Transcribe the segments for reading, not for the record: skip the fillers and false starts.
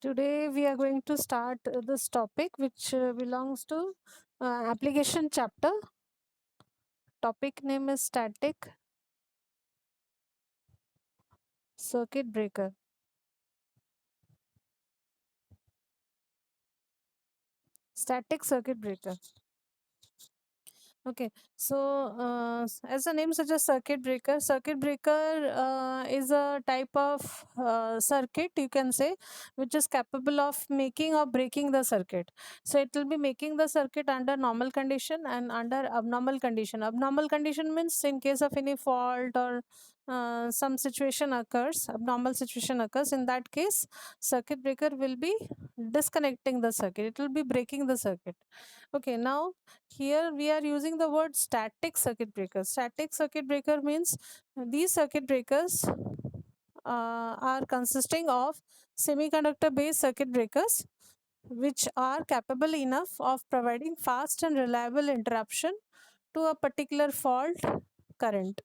Today we are going to start this topic which belongs to application chapter. Topic name is static circuit breaker. Static circuit breaker. Okay, so as the name suggests, circuit breaker is a type of circuit, you can say, which is capable of making or breaking the circuit. So it will be making the circuit under normal condition and under abnormal condition. Abnormal condition means in case of any fault or some situation occurs, abnormal situation occurs. In that case, circuit breaker will be disconnecting the circuit. It will be breaking the circuit. Okay, now here we are using the word static circuit breaker. Static circuit breaker means these circuit breakers are consisting of semiconductor based circuit breakers which are capable enough of providing fast and reliable interruption to a particular fault current.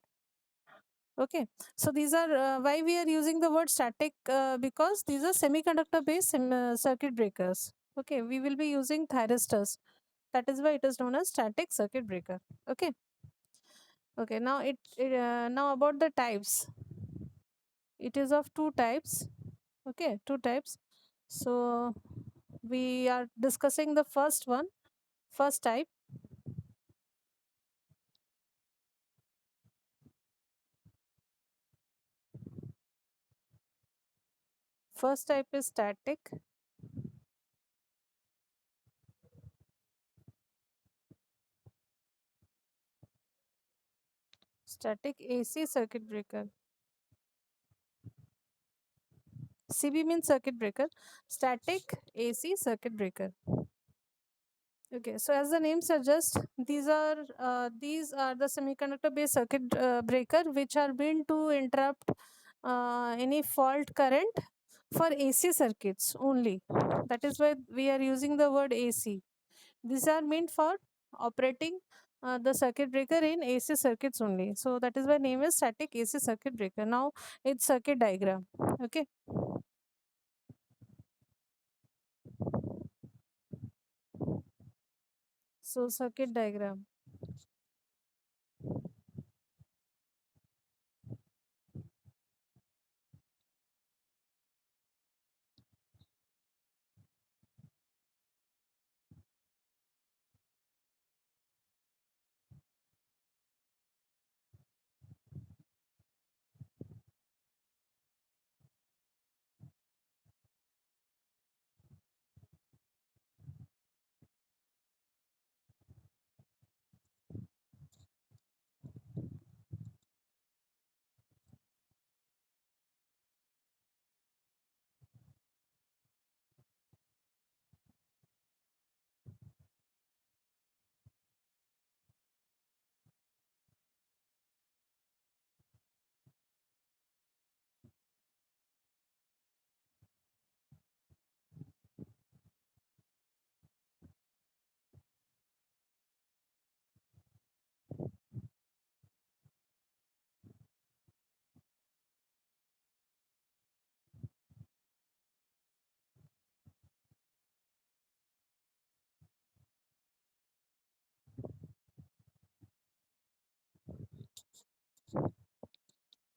Okay, so these are why we are using the word static, because these are semiconductor based circuit breakers. Okay, we will be using thyristors. That is why it is known as static circuit breaker. Okay. Okay, now now about the types. It is of two types. Okay, two types. So we are discussing the first one, first type. First type is static AC circuit breaker. CB means circuit breaker, static AC circuit breaker. Okay, so as the name suggests, these are the semiconductor based circuit breaker which are meant to interrupt any fault current for AC circuits only. That is why we are using the word AC. These are meant for operating the circuit breaker in AC circuits only. So that is why name is static AC circuit breaker. Now it's circuit diagram. Okay. So circuit diagram.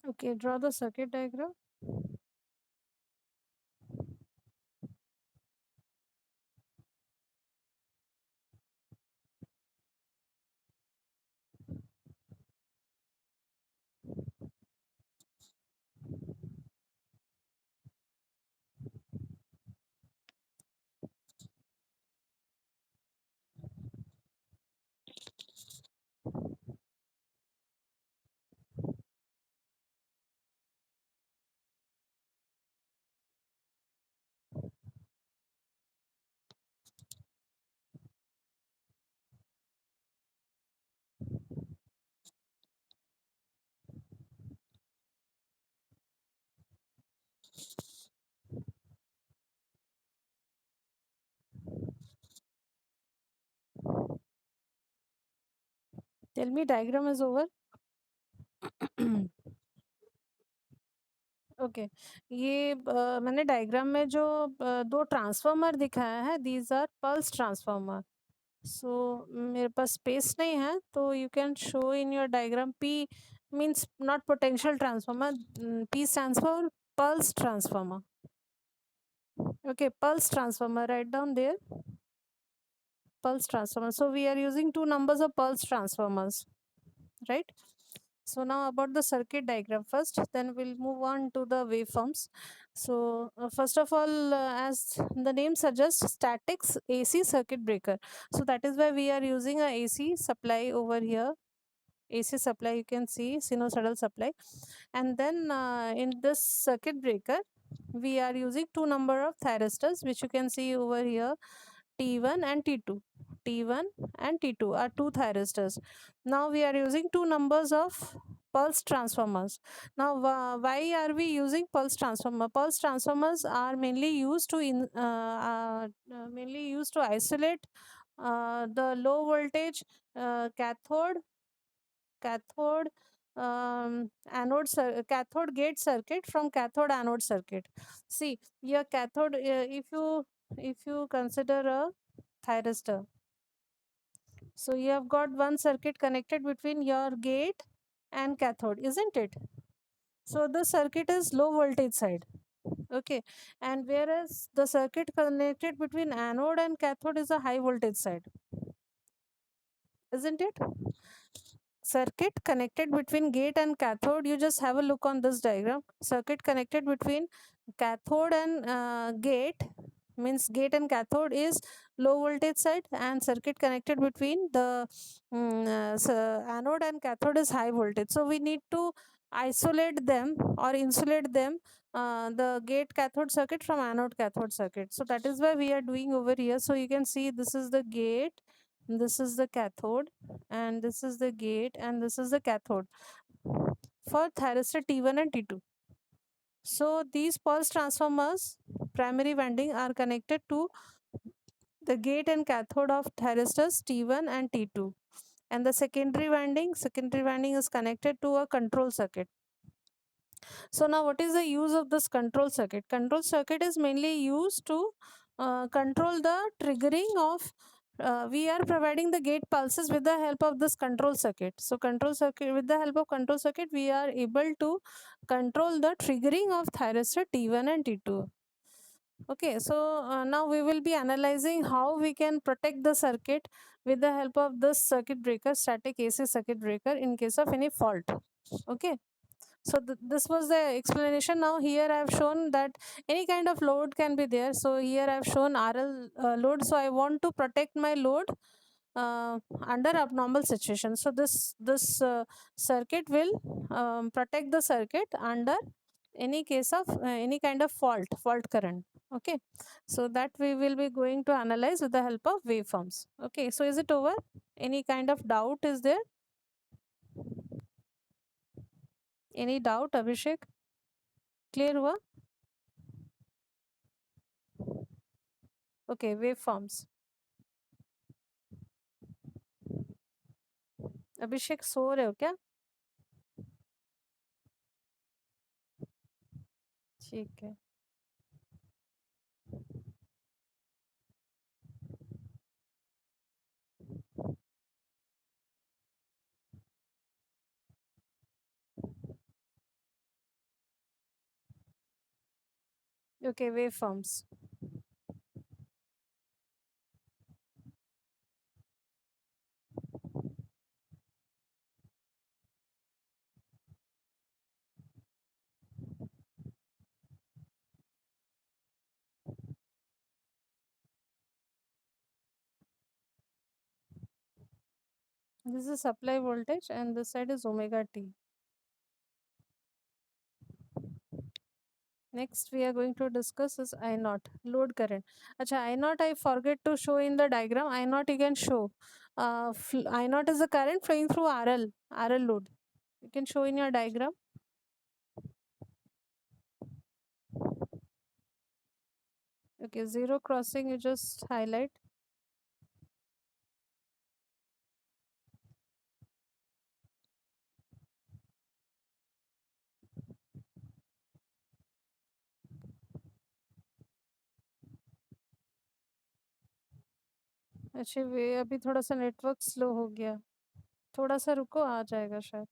Okay, draw the circuit diagram. Tell me diagram is over. Okay, ये मैंने diagram में जो दो transformer दिखाया है, these are pulse transformer. सो मेरे पास space नहीं है, तो you can show in your diagram. P means not potential transformer. P stands for pulse transformer. Okay, pulse transformer, write down there. Pulse transformer. So we are using two numbers of pulse transformers, right? So now about the circuit diagram first, then we'll move on to the waveforms. So first of all, as the name suggests, statics AC circuit breaker. So that is why we are using a AC supply over here. AC supply, you can see sinusoidal supply. And then in this circuit breaker, we are using two number of thyristors, which you can see over here, T1 and T2. T1 and T2 are two thyristors. Now we are using two numbers of pulse transformers. Now why are we using pulse transformer? Pulse transformers are mainly used to mainly used to isolate the low voltage cathode cathode cathode gate circuit from cathode anode circuit. See, your cathode, if you consider a thyristor, so you have got one circuit connected between your gate and cathode, isn't it? So the circuit is low voltage side. Okay, and whereas the circuit connected between anode and cathode is a high voltage side, isn't it? Circuit connected between gate and cathode, you just have a look on this diagram. Circuit connected between cathode and gate, means gate and cathode is low voltage side, and circuit connected between the anode and cathode is high voltage. So we need to isolate them or insulate them, the gate cathode circuit from anode cathode circuit. So that is why we are doing over here. So you can see this is the gate, this is the cathode, and this is the gate, and this is the cathode for thyristor T1 and T2. So these pulse transformers primary winding are connected to the gate and cathode of thyristors T1 and T2, and the secondary winding is connected to a control circuit. So now what is the use of this control circuit? Control circuit is mainly used to control the triggering of we are providing the gate pulses with the help of this control circuit. So control circuit, with the help of control circuit, we are able to control the triggering of thyristor T1 and T2. Okay, so now we will be analyzing how we can protect the circuit with the help of this circuit breaker, static AC circuit breaker, in case of any fault. Okay, so this was the explanation. Now here I have shown that any kind of load can be there. So here I have shown RL load. So I want to protect my load under abnormal situation. So this circuit will protect the circuit under any case of any kind of fault current. Okay, so that we will be going to analyze with the help of waveforms. Okay, so is it over? Any kind of doubt is there? Any doubt, Abhishek? Clear हुआ? Okay, waveforms. अभिषेक सो रहे हो क्या? ठीक है. Okay, waveforms. This is supply voltage and this side is omega t. Next we are going to discuss is I naught, load current. Acha, I naught I forget to show in the diagram. I naught you can show. I naught is the current flowing through RL load. You can show in your diagram. Okay, zero crossing you just highlight. अच्छा वे अभी थोड़ा सा network slow हो गया, थोड़ा सा रुको, आ जाएगा शायद।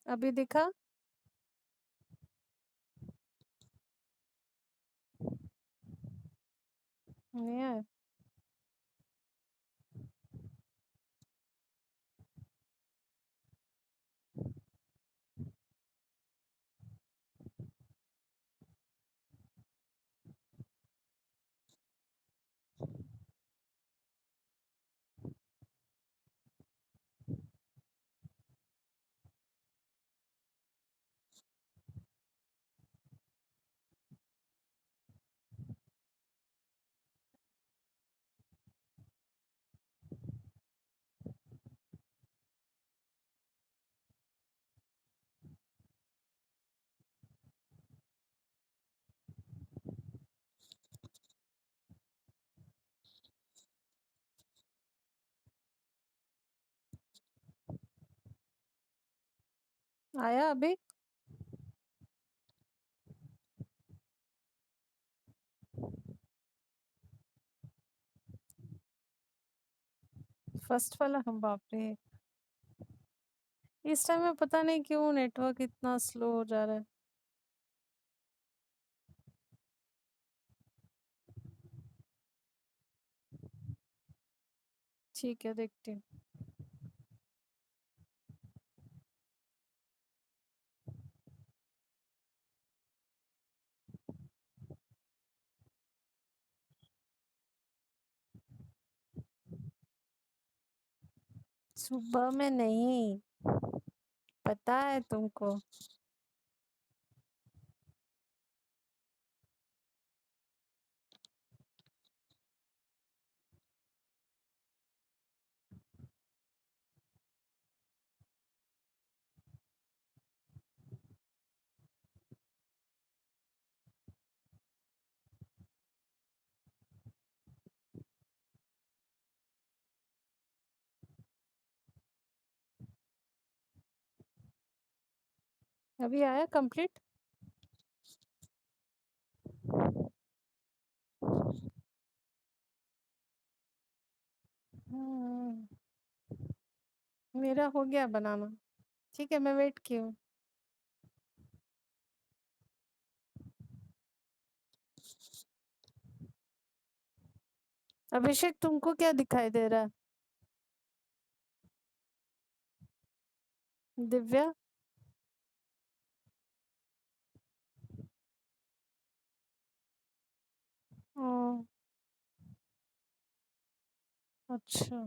अभी दिखा? नहीं आया? आया अभी? फर्स्ट वाला हम, बाप रे, इस टाइम में पता नहीं क्यों नेटवर्क इतना स्लो हो जा रहा है। ठीक है, देखती हूँ। सुबह में नहीं, पता है तुमको। अभी आया कंप्लीट? मेरा हो गया बनाना। ठीक है, मैं वेट की हूँ। अभिषेक, तुमको क्या दिखाई दे रहा है? दिव्या? ओ, अच्छा।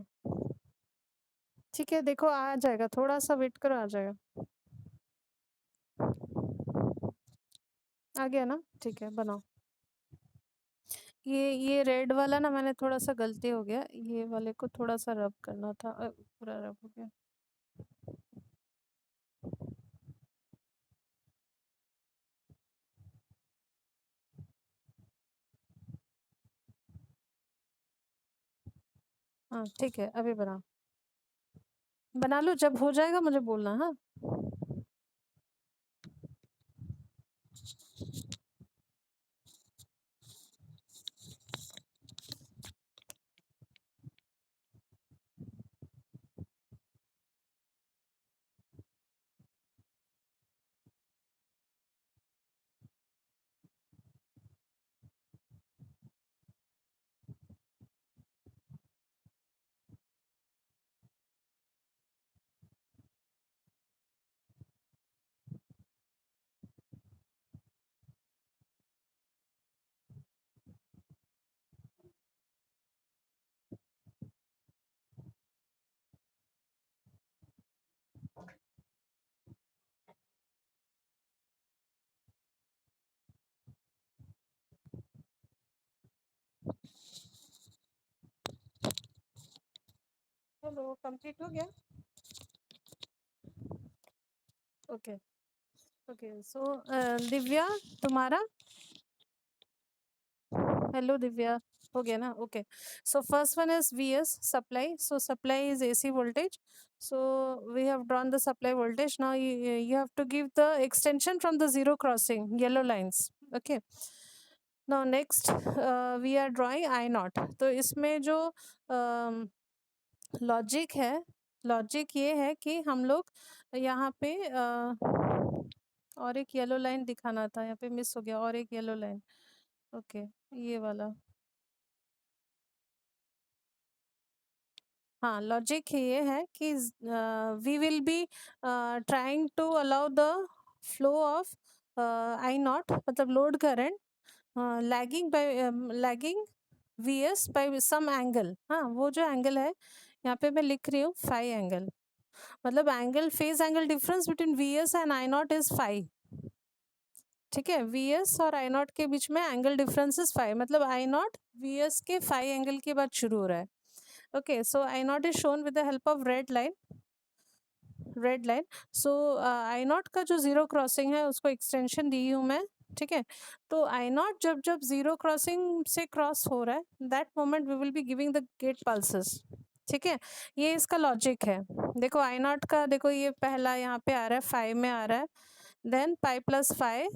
ठीक है, देखो आ जाएगा, थोड़ा सा वेट करो, आ जाएगा। आ गया ना? ठीक है, बनाओ। ये रेड वाला ना, मैंने थोड़ा सा गलती हो गया, ये वाले को थोड़ा सा रब करना था, पूरा रब हो गया। हाँ ठीक है, अभी बनाओ। बना लो, जब हो जाएगा मुझे बोलना। हाँ, हेलो, कंप्लीट हो गया? ओके। ओके, सो दिव्या, तुम्हारा? हेलो दिव्या। हो गया ना? Okay. So first one is Vs, supply. So supply is AC voltage. So we have drawn the supply voltage. Now you have to give the extension from the zero crossing, yellow lines. Okay. Now next we are drawing I naught. तो इसमें जो logic है, logic ये है कि हम लोग यहाँ पे और एक येलो लाइन दिखाना था, यहाँ पे मिस हो गया, और एक येलो लाइन. ओके, ये वाला. हाँ, लॉजिक ये है कि we will be trying to allow the flow of I naught, मतलब load current lagging by lagging V S by some angle. हाँ, वो जो एंगल है यहाँ पे मैं लिख रही हूँ फाई एंगल, मतलब angle, phase angle difference between V S and I naught is phi. ठीक है, वी एस और आई नॉट के बीच में एंगल डिफरेंस इज फाई, मतलब आई नॉट वी एस के फाई एंगल के बाद शुरू हो रहा है. Okay, so I naught is shown with the help of red line. Red line. So I not का जो जीरो क्रॉसिंग है उसको एक्सटेंशन दी हूँ मैं. ठीक है, तो आई नॉट जब जब जीरो क्रॉसिंग से क्रॉस हो रहा है, that moment we will be giving the gate pulses. ठीक है, ये इसका लॉजिक है. देखो आई नॉट का, देखो ये पहला यहाँ पे आ रहा है, 5 में आ रहा है, then pi plus 5,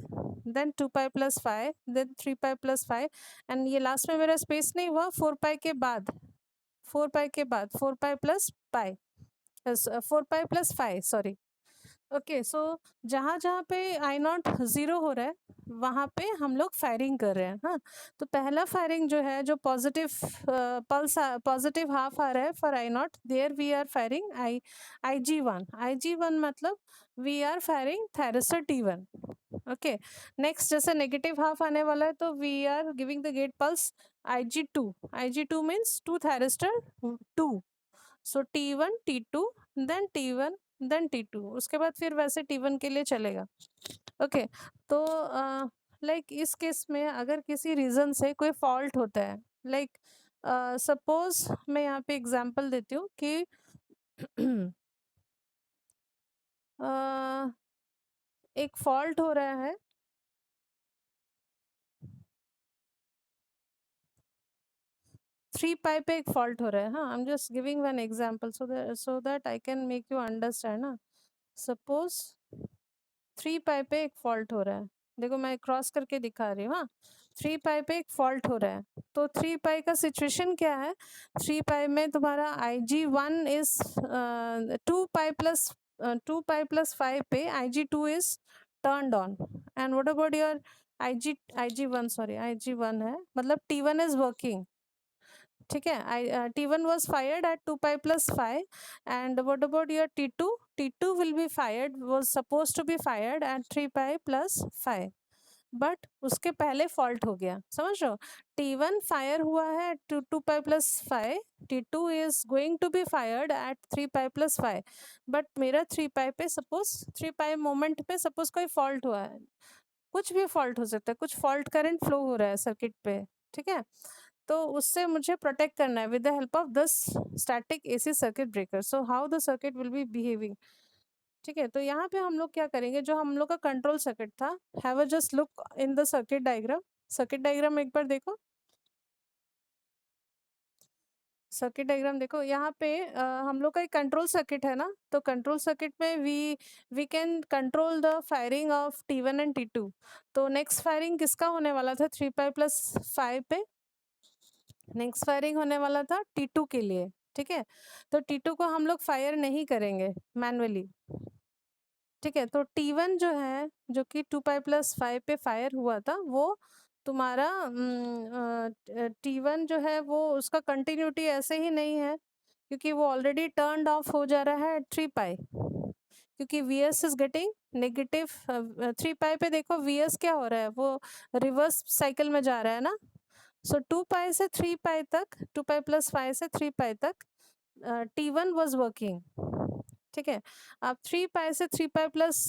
then 2 pi plus 5, then 3 pi plus 5, and ये लास्ट में मेरा स्पेस नहीं हुआ, 4 पाई के बाद, 4 पाई के बाद 4 pi plus pi, 4 pi plus 5, sorry. Okay, so जहाँ जहाँ पे आई नॉट ज़ीरो हो रहा है वहाँ पे हम लोग फायरिंग कर रहे हैं. हाँ, तो पहला फायरिंग जो है, जो पॉजिटिव पल्स, पॉजिटिव हाफ आ रहा है for I naught, there we are firing IG1. IG1 मतलब we are firing thyristor T1. Okay, next जैसे नेगेटिव हाफ आने वाला है तो we are giving the gate pulse IG2. IG2 means 2 thyristor 2. So T1 T2 then T1 then T2, उसके बाद फिर वैसे T1 के लिए चलेगा. ओके, तो लाइक इस केस में अगर किसी रीज़न से कोई फॉल्ट होता है, लाइक सपोज मैं यहाँ पे एग्जांपल देती हूँ कि एक फॉल्ट हो रहा है, 3 पाई पे एक फॉल्ट हो रहा है. हाँ, I am just giving one example so that I can make you understand ना. सपोज 3 पाई पे एक फॉल्ट हो रहा है, देखो मैं क्रॉस करके दिखा रही हूँ. हाँ, 3 पाई पे एक फॉल्ट हो रहा है, तो 3 पाई का सिचुएशन क्या है? 3 पाई में तुम्हारा IG1 इज 2 पाई प्लस 5 पे IG2 is turned on, and what about your IG1, sorry IG1 है, मतलब T1 इज वर्किंग. ठीक है, T1 was fired at 2 pi plus 5, and what about your T2? T2 will be fired, was supposed to be fired at 3 pi plus 5, but उसके पहले fault हो गया. समझ रहे हो? T1 फायर हुआ है to 2 pi plus 5, T2 is going to be fired at 3 pi plus 5, but मेरा 3 pi पे सपोज 3 pi मोमेंट पे सपोज कोई फॉल्ट हुआ है, कुछ भी फॉल्ट हो सकता है, कुछ फॉल्ट करंट फ्लो हो रहा है सर्किट पे. ठीक है, तो उससे मुझे प्रोटेक्ट करना है with the help of this static AC circuit breaker. So how the circuit will be behaving. ठीक है, तो यहाँ पे हम लोग क्या करेंगे, जो हम लोग का कंट्रोल सर्किट था, have a just look in the circuit diagram. Circuit diagram एक बार देखो, सर्किट डायग्राम देखो. यहाँ पे हम लोग का एक कंट्रोल सर्किट है ना, तो कंट्रोल सर्किट में we can control the firing of T1 and T2. तो नेक्स्ट फायरिंग किसका होने वाला था 3 पाई प्लस 5 पे? नेक्स्ट फायरिंग होने वाला था T2 के लिए. ठीक है, तो T2 को हम लोग फायर नहीं करेंगे मैनुअली. ठीक है, तो T1 जो है, जो कि 2 पाई प्लस 5 पे फायर हुआ था, वो तुम्हारा T1 जो है वो उसका कंटिन्यूटी ऐसे ही नहीं है, क्योंकि वो ऑलरेडी टर्न्ड ऑफ हो जा रहा है 3 पाई, क्योंकि Vs इज गेटिंग नेगेटिव. 3 पाई पे देखो Vs क्या हो रहा है, वो रिवर्स साइकिल में जा रहा है ना. सो 2 पाई से 3 पाई तक, 2 पाई प्लस 5 से 3 पाई तक T1 वॉज वर्किंग. ठीक है, अब 3 पाई से 3 पाई प्लस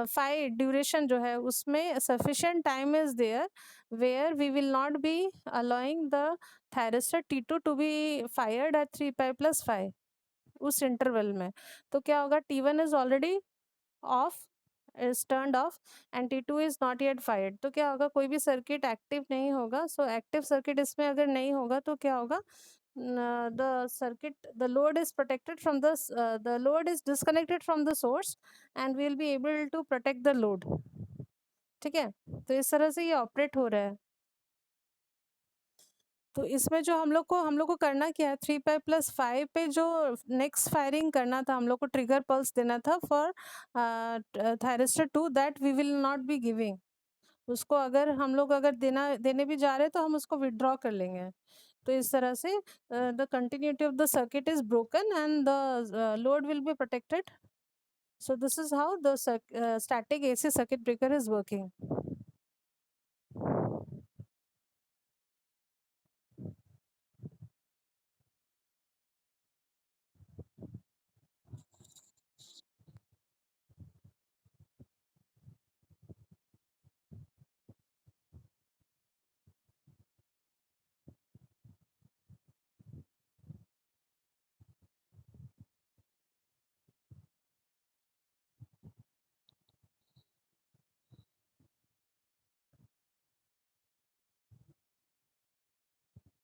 5 ड्यूरेशन जो है, उसमें sufficient time is there where we will not be allowing the thyristor T2 to be fired at 3 pi plus 5 उस इंटरवल में. तो क्या होगा, T1 is already off is turned off and T2 is not yet fired, तो क्या होगा, कोई भी सर्किट एक्टिव नहीं होगा. सो एक्टिव सर्किट इसमें अगर नहीं होगा तो क्या होगा, the circuit, the load is protected from the load is disconnected from the source and we will be able to protect the load. ठीक है, तो इस तरह से ये ऑपरेट हो रहा है. तो इसमें जो हम लोग को करना क्या है, 3π+5 पे जो नेक्स्ट फायरिंग करना था, हम लोग को ट्रिगर पल्स देना था for thyristor 2, that we will not be giving. उसको अगर हम लोग अगर देने भी जा रहे हैं तो हम उसको विड्रॉ कर लेंगे. तो इस तरह से the continuity of the circuit is broken and the load will be protected. So this is how the static AC circuit breaker is working.